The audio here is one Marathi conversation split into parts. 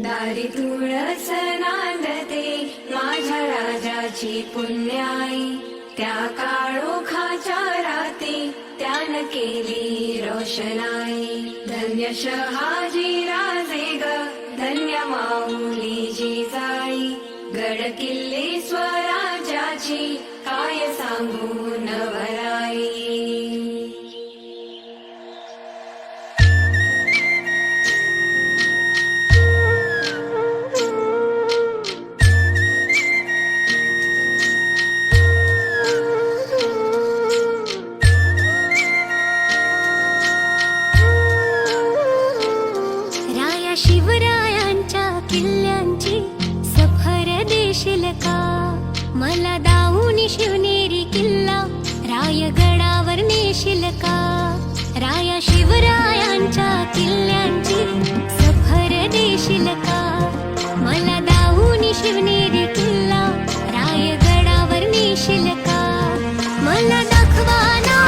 दारी तुळस नांदते माझ्या राजाची पुण्याई, त्या काळोखाच्या राती त्यान केली रोषणाई. धन्य शहाजी राजे ग, धन्य माऊली जिजाई, गड किल्ले स्वराज्याची काय सांगू नवराई. शिवरायांच्या किल्ल्यांची सफर देशील का? मला दाऊनी शिवनेरी किल्ला रायगडावर नेशील का? राया शिवरायांच्या किल्ल्यांची सफर देशील का? मला दाऊनी शिवनेरी किल्ला रायगडावर नेशील का? मला दाखवा ना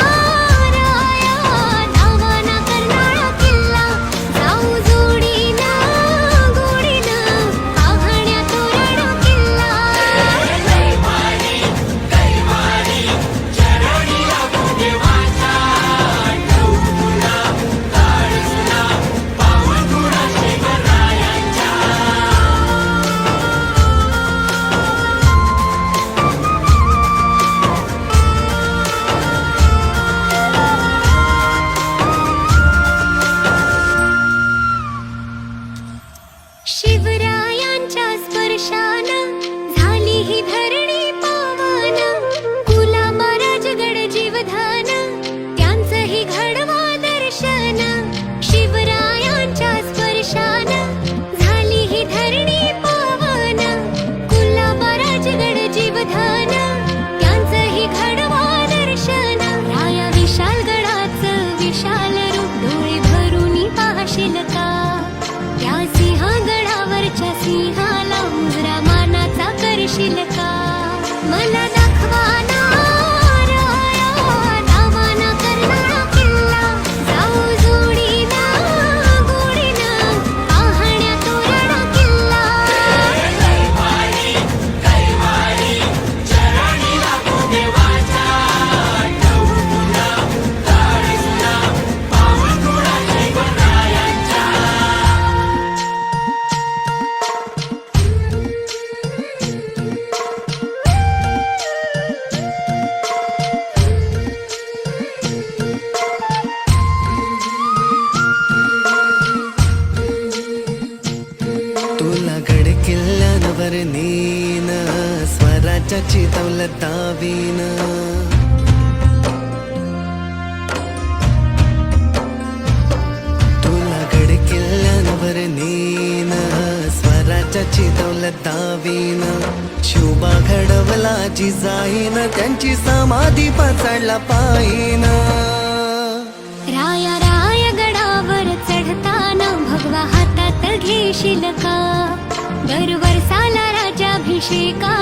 शिवरायांच्या स्पर्शानं झाली ही धरणी पावन. कुलाबा राजगड जीवधान त्यांचं ही घडवा दर्शन. शिवरायांच्या स्पर्शानं झाली ही धरणी पावन. कुलाबा राजगड जीवधान त्यांचं ही घडवा दर्शन. राया विशाल गडाचं विशाल रूप डोळे भरून पाहशील का? त्या सिंहगडावरच्या सिंहाला मुजरा मानाचा करशील का? मला दाखवा ना राया दावाना करणारा किल्ला, जाऊ जोडीनं गोडीनं पाहण्या तोरणा किल्ला. तुला गड किल्ल्यांवर नेन, स्वराज्याची दौलत दावीन. तुला गड किल्ल्यांवर नेन, स्वराज्याची दौलत दावीन. शोभा घडवला जिजाईन, त्यांची समाधी पचडला पायीन. राया रायगडावर चढताना भगवा हातात घेशील का? दरवर्षाला राजाभिषेका